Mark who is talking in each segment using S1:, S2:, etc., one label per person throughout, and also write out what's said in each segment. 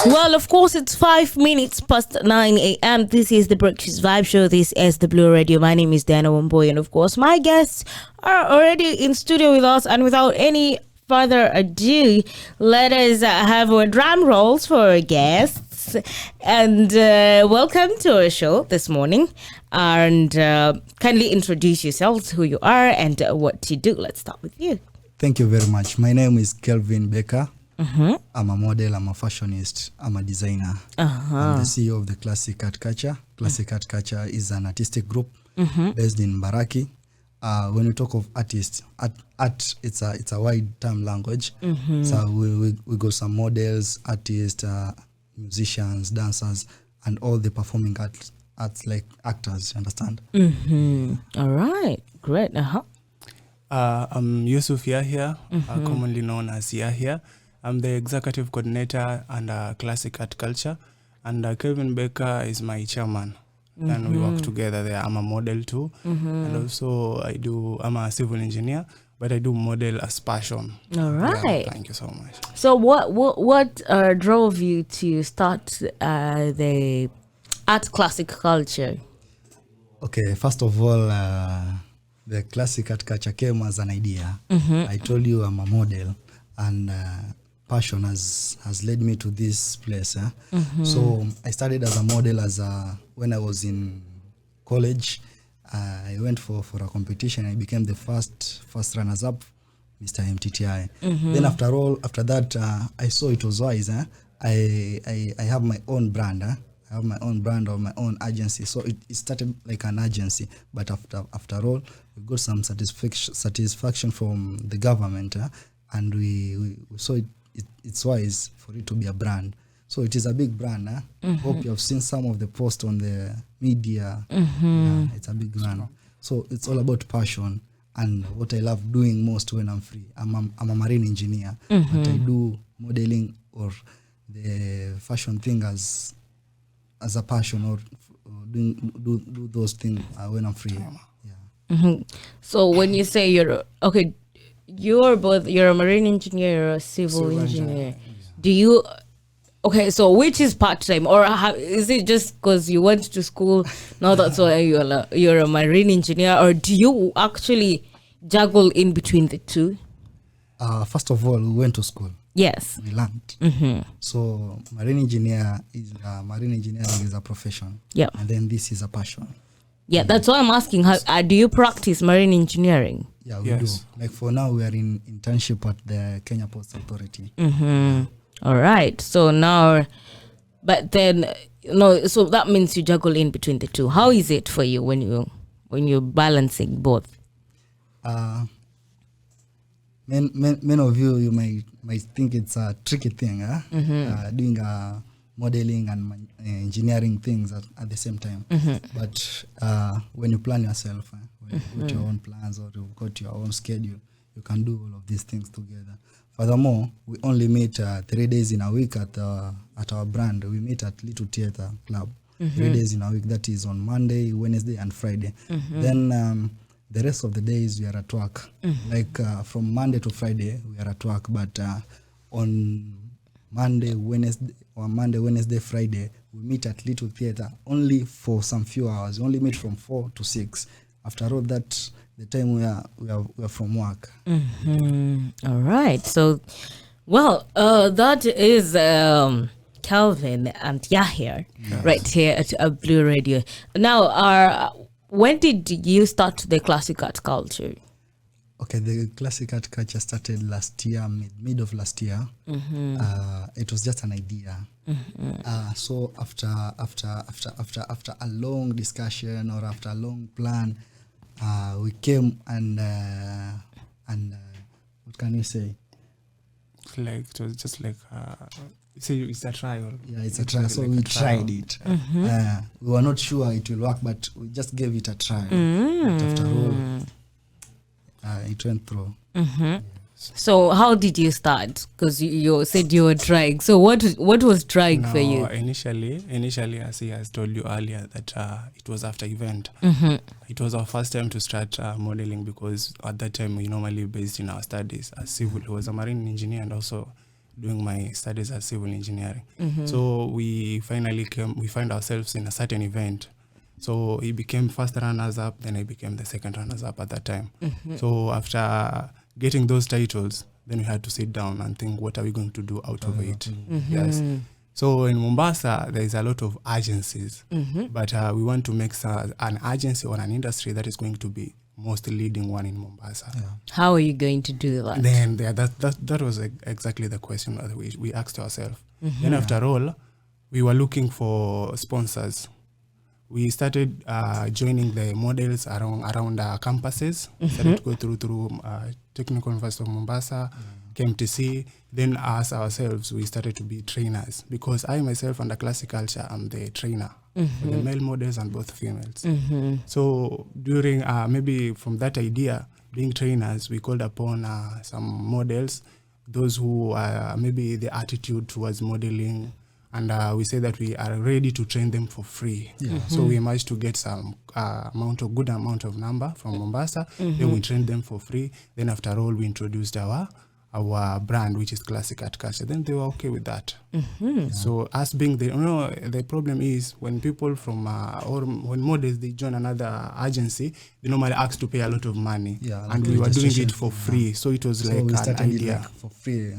S1: Well, of course, it's 5 minutes past 9 a.m. This is the Breakfast Vibe Show. This is the Blue Radio. My name is Dana Wamboy, and of course, my guests are already in studio with us. And without any further ado, let us have our drum rolls for our guests. And welcome to our show this morning. And kindly introduce yourselves, who you are, and what you do. Let's start with you.
S2: Thank you very much. My name is Kelvin Becker. I'm a model, I'm a fashionist, I'm a designer. I'm the CEO of the Classic Art Culture. Classic Art Culture is an artistic group based in Baraki. When we talk of artists, art it's a wide term language. So we got some models, artists, musicians, dancers, and all the performing arts like actors, you understand?
S1: All right, great.
S3: I'm Yusuf Yahya, commonly known as Yahya. I'm the executive coordinator under Classic Art Culture, and Kevin Becker is my chairman. And we work together there. I'm a model too, and also I'm a civil engineer, but I do model as passion.
S1: All right.
S3: Yeah, thank you so much.
S1: So what drove you to start the art classic culture?
S2: Okay, first of all, the Classic Art Culture came as an idea. I told you I'm a model, and passion has led me to this place. So I started as a model when I was in college. I went for a competition. I became the first runners-up, Mr. MTTI. Then after that, I saw it was wise. I have my own brand. I have my own brand or my own agency. So it started like an agency. But after all, we got some satisfaction from the government. And we saw it's wise for it to be a brand. So it is a big brand. Hope you have seen some of the posts on the media. Yeah, it's a big brand. So it's all about passion and what I love doing most when I'm free. I'm a marine engineer, but I do modeling or the fashion thing as a passion, or do those things when I'm free. Yeah.
S1: So when you say you're a marine engineer, you're a civil engineer. Do you, so which is part-time, or is it just because you went to school, now that's why you're a marine engineer, or do you actually juggle in between the two?
S2: First of all, we went to school.
S1: Yes.
S2: We learned. So marine engineering is a profession.
S1: Yeah.
S2: And then this is a passion.
S1: Yeah, that's why I'm asking, how do you practice marine engineering?
S2: Yeah, we do. Like for now, we are in internship at the Kenya Ports Authority.
S1: All right. So now, but then, so that means you juggle in between the two. How is it for you when you're balancing both?
S2: Many of you might think it's a tricky thing, doing modeling and engineering things at the same time. But when you plan yourself, when you got your own plans or you've got your own schedule, you can do all of these things together. Furthermore, we only meet 3 days in a week at our brand. We meet at Little Theatre Club 3 days in a week. That is on Monday, Wednesday, and Friday. Then the rest of the days we are at work. Like from Monday to Friday we are at work, but on Monday, Wednesday, Friday we meet at Little Theatre only for some few hours. We only meet from 4 to 6. After all that, the time we are from work.
S1: All right. So, well, that is Calvin and Yahya right here at Blue Radio. Now, when did you start the classic art culture?
S2: Okay, the classic art culture started last year, mid of last year. It was just an idea. So after a long discussion or after a long plan, we came and what can you say?
S3: Like it was just like it's a trial.
S2: Yeah, it's a trial. So we tried it. We were not sure it will work, but we just gave it a try. But after all, it went through.
S1: So how did you start? Because you said you were trying. So what was trying for you?
S3: Initially, as he has told you earlier, that it was after event. It was our first time to start modeling, because at that time we normally based in our studies as civil. He was a marine engineer and also doing my studies as civil engineering. So we finally we find ourselves in a certain event. So he became first runners up, then I became the second runners up at that time. So after getting those titles, then we had to sit down and think, what are we going to do out of it? Yes. So in Mombasa, there is a lot of agencies, but we want to make an agency or an industry that is going to be most leading one in Mombasa.
S1: How are you going to do that?
S3: Then that was exactly the question that we asked ourselves. Then after all, we were looking for sponsors. We started joining the models around our campuses. Started to go through Technical University of Mombasa, KMTC. Then us ourselves, we started to be trainers, because I myself under classic culture, I'm the trainer for the male models and both females. So during maybe from that idea, being trainers, we called upon some models, those who maybe the attitude towards modeling, and we say that we are ready to train them for free. So we managed to get some good amount of number from Mombasa. Then we trained them for free. Then after all, we introduced our brand, which is Classic Art Culture. Then they were okay with that. So us being the problem is when people from or when models, they join another agency, they normally ask to pay a lot of money, and we were doing it for free. So it was like an idea
S2: for free.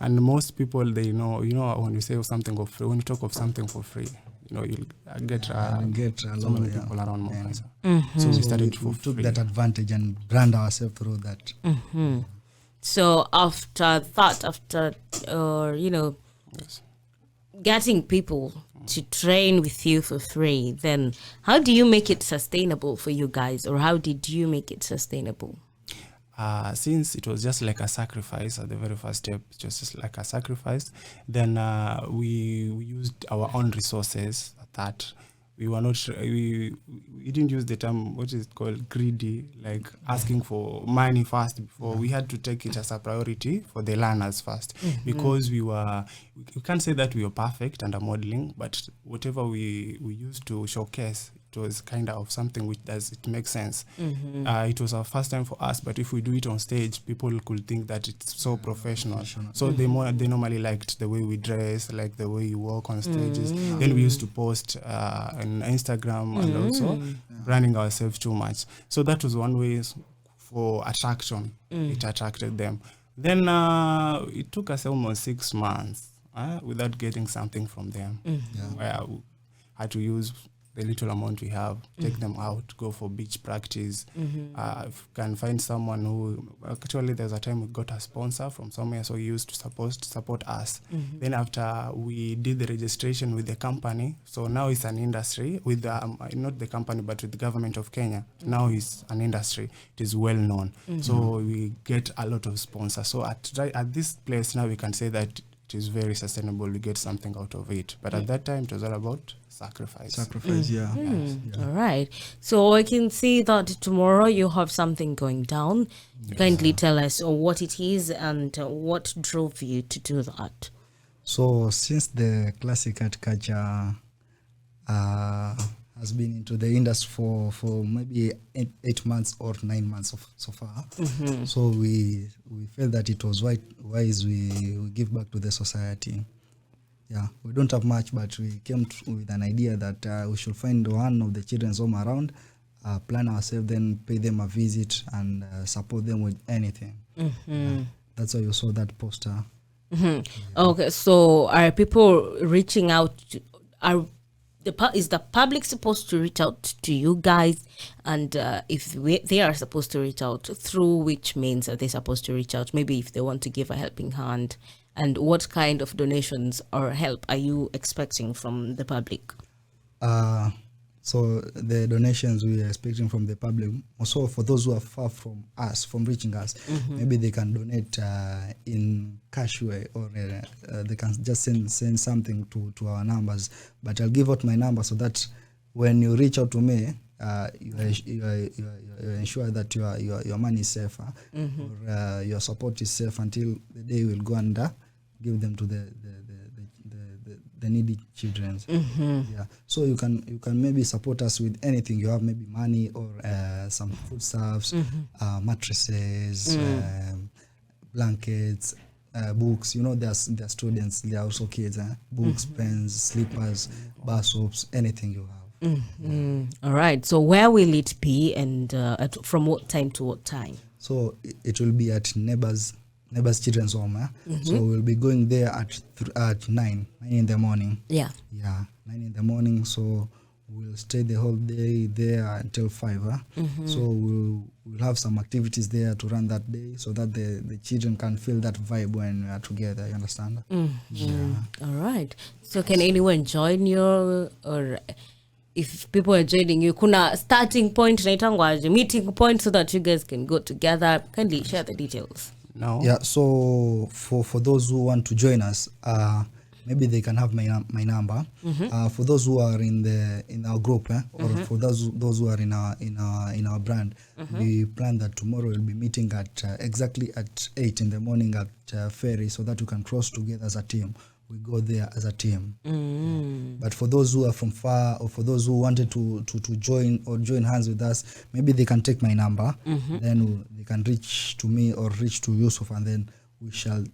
S3: And most people, they know, when you say something for free, when you talk of something for free, you'll get a lot of people around Mombasa.
S2: So we started to took that advantage and brand ourselves through that.
S1: So after getting people to train with you for free, then how do you make it sustainable for you guys, or how did you make it sustainable?
S3: Since it was just like a sacrifice at the very first step, it was just like a sacrifice, then we used our own resources. That we were not, we didn't use the term, what is it called, greedy, like asking for money first before. We had to take it as a priority for the learners first, because we can't say that we were perfect under modeling, but whatever we used to showcase, it was kind of something which it makes sense. It was our first time for us, but if we do it on stage, people could think that it's so professional. So they normally liked the way we dress, like the way you walk on stages. Then we used to post on Instagram and also branding ourselves too much. So that was one way for attraction. It attracted them. Then it took us almost 6 months without getting something from them. Where we had to use the little amount we have, take them out, go for beach practice. If you can find someone who, actually there's a time we got a sponsor from somewhere, so he used to support us. Then after we did the registration with the company, so now it's an industry with not the company but with the government of Kenya. Now it's an industry, it is well known. So we get a lot of sponsors. So at this place now we can say that it is very sustainable, we get something out of it. But at that time it was all about sacrifice.
S1: All right. So I can see that tomorrow you have something going down. Kindly tell us what it is and what drove you to do that.
S2: So since the classic art culture has been into the industry for maybe 8 months or 9 months so far, so we felt that it was wise we give back to the society. We don't have much, but we came with an idea that we should find one of the children's home around, plan ourselves, then pay them a visit and support them with anything. That's why you saw that poster.
S1: Okay, so are people reaching out? Is the public supposed to reach out to you guys? And if they are supposed to reach out, through which means are they supposed to reach out? Maybe if they want to give a helping hand. And what kind of donations or help are you expecting from the public?
S2: So the donations we are expecting from the public, also for those who are far from us, from reaching us, maybe they can donate in cash way, or they can just send something to our numbers. But I'll give out my number so that when you reach out to me, you ensure that your money is safe, or your support is safe until the day we'll go and give them to the needy children. So you can maybe support us with anything you have, maybe money or some foodstuffs, mattresses, blankets, books. You know, they're students, they are also kids. Books, pens, slippers, bar soaps, anything you have.
S1: All right. So where will it be, and from what time to what time?
S2: So it will be at neighbors children's home. So we'll be going there at 9 in the morning.
S1: Yeah
S2: 9 in the morning. So we'll stay the whole day there until 5. So we'll have some activities there to run that day, so that the children can feel that vibe when we are together. You understand?
S1: All right. So can anyone join you, or if people are joining you, kuna starting point naitangwaje, meeting point, so that you guys can go together? Kindly share the details.
S3: No.
S2: Yeah. So for those who want to join us, maybe they can have my number. For those who are in our group, or for those who are in our brand, we plan that tomorrow we'll be meeting at exactly at 8 in the morning at Ferry, so that we can cross together as a team. We go there as a team. But for those who are from far, or for those who wanted to join or join hands with us, maybe they can take my number. Then they can reach to me or reach to Yusuf, and then we shall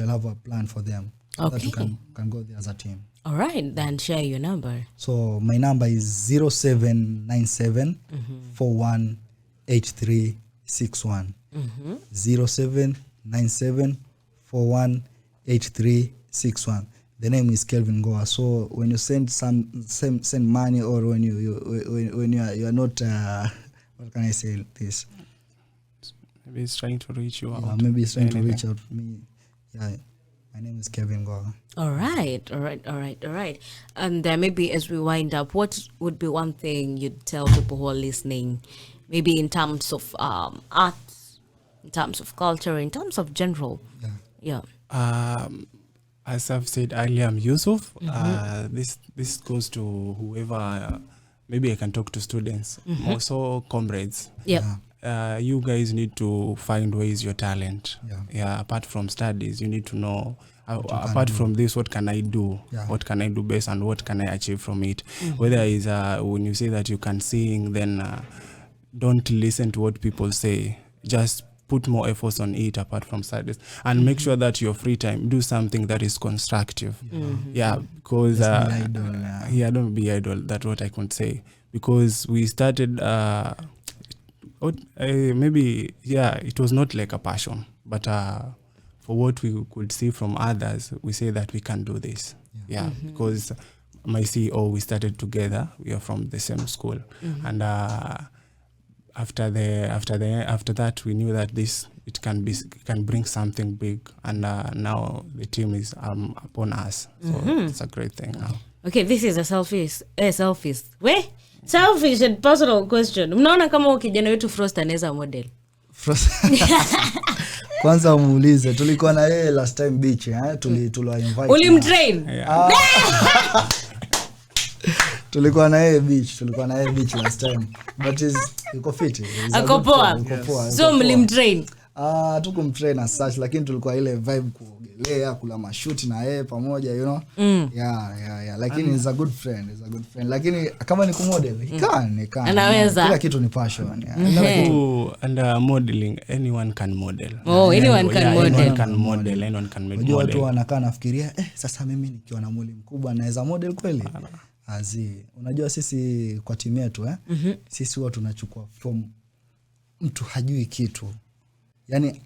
S2: have a plan for them. So that we can go there as a team. All
S1: right, then share your number.
S2: So my number is 0797 418361. 0797 418361. The name is Kelvin Goa. So when you send send money, or when you are not what can I say this?
S3: Maybe it's trying to reach you out.
S2: Maybe it's trying to reach out to me. Yeah. My name is Kevin Goa. All right.
S1: And maybe as we wind up, what would be one thing you'd tell people who are listening, maybe in terms of art, in terms of culture, in terms of general? Yeah.
S3: As I've said earlier, I'm Yusuf. This goes to whoever. Maybe I can talk to students, also comrades.
S1: Yeah.
S3: You guys need to find where is your talent. Yeah. Apart from studies, you need to know. Apart from this, what can I do? What can I do best, and what can I achieve from it? Whether is when you say that you can sing, then don't listen to what people say. Just put more efforts on it apart from studies, and make sure that your free time do something that is constructive. Because don't be idle. That's what I can say. Because we started maybe it was not like a passion, but for what we could see from others, we say that we can do this. Because my CEO, we started together. We are from the same school, and after that, we knew that it can bring something big, and now the team is upon us. So it's a great thing now.
S1: Okay, this is a selfish and personal question. Mnaona kama ukijana wetu Frost anaweza model?
S2: Kwanza muulize, tulikuwa na yeye last time beach, tuliwa invite.
S1: Ulimtrain?
S2: Tulikuwa na yeye beach last time, but yuko fit.
S1: Akopoa. So mlimtrain?
S2: Tukumtrain as such, lakini tulikuwa ile vibe kuogelea, kula mashuti na yeye pamoja, you know. Lakini is a good friend. Lakini kama ni kumodel, he can.
S1: Anaweza.
S2: Kila kitu ni passion.
S3: And modeling, anyone can model.
S1: Anyone can model.
S3: Anyone can make model.
S2: Watu wanakaa nafikiria, sasa mimi nikiwa na mwili mkubwa naweza model kweli? Unajua sisi kwa timu yetu sisi huwa tunachukua from mtu hajui kitu. Yani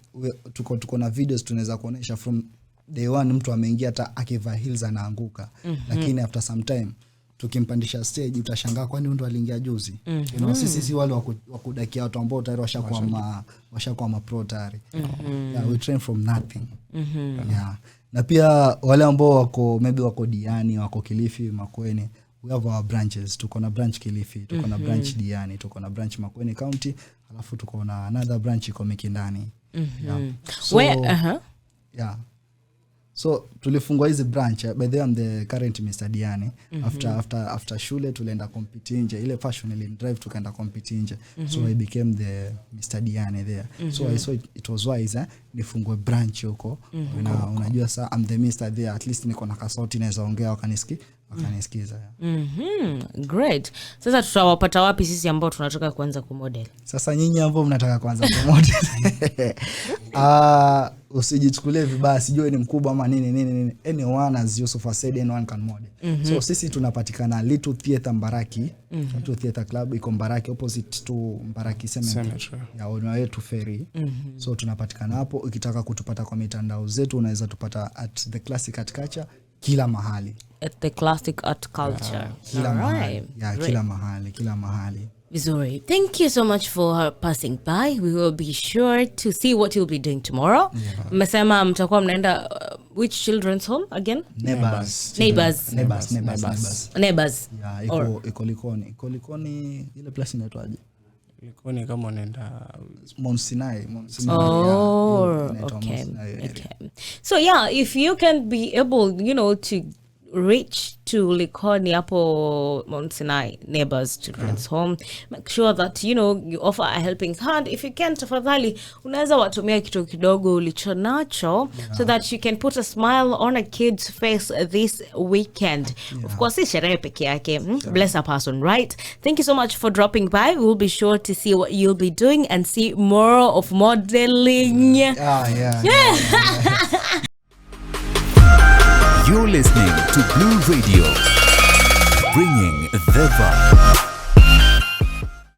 S2: tuko na videos tunaweza kuonesha from day one mtu ameingia hata akivaa heels anaanguka. Lakini after some time tukimpandisha stage utashangaa kwani ndo aliingia juzi. You know, sisi wale wa kudakia watu ambao tayari washakuwa pro tayari. We train from nothing. Na pia wale ambao wako Diani, wako Kilifi, Makueni, we have our branches. Tuko na branch Kilifi, tuko na branch Diani, tuko na branch Makueni County, alafu tuko na another branch iko Mikindani. So tulifungwa hizi branch. By the way, I'm the current Mr. Diani. After shule tulienda compete nje. Ile fashion ile drive tukaenda compete nje. So I became the Mr. Diani there. So I saw it was wise nifungwe branch huko. Unajua saa I'm the Mr. there, at least niko na kasauti naweza ongea wakanisikiza.
S1: Great. Sasa tutawapata wapi sisi ambao tunataka kuanza kumodel?
S2: Sasa nyinyi ambao mnataka kuanza kumodel, usijichukulie vibaya, sijui ni mkubwa ama nini. Anyone, as Yusuf has said, anyone can model. So sisi tunapatikana Little Theatre Mbaraki. Little Theatre Club iko Mbaraki, opposite to Mbaraki Cemetery. Ya on to ferry. So tunapatikana hapo. Ukitaka kutupata kwa mitandao zetu unaweza tupata at the Classic Art Culture kila mahali.
S1: At the Classic Art Culture.
S2: Kila mahali. Yeah, kila mahali.
S1: Vizuri. Thank you so much for passing by. We will be sure to see what you'll be doing tomorrow. Mmesema mtakuwa mnaenda which children's home again?
S2: Neighbors. Yeah, iko Likoni. Ile place inaitwaje?
S3: Likoni kama unaenda
S2: Mount Sinai.
S1: Okay. So yeah, if you can be able, to reach to Likoni hapo Mount Sinai Neighbors Children's Home, make sure that you offer a helping hand. If you can, tafadhali unaweza watumia kitu kidogo ulichonacho so that you can put a smile on a kid's face this weekend. Of course, it's sherehe peke yake. Bless a person, right? Thank you so much for dropping by. We'll be sure to see what you'll be doing and see more of modeling.
S4: You're listening to Blue Radio, bringing the vibe.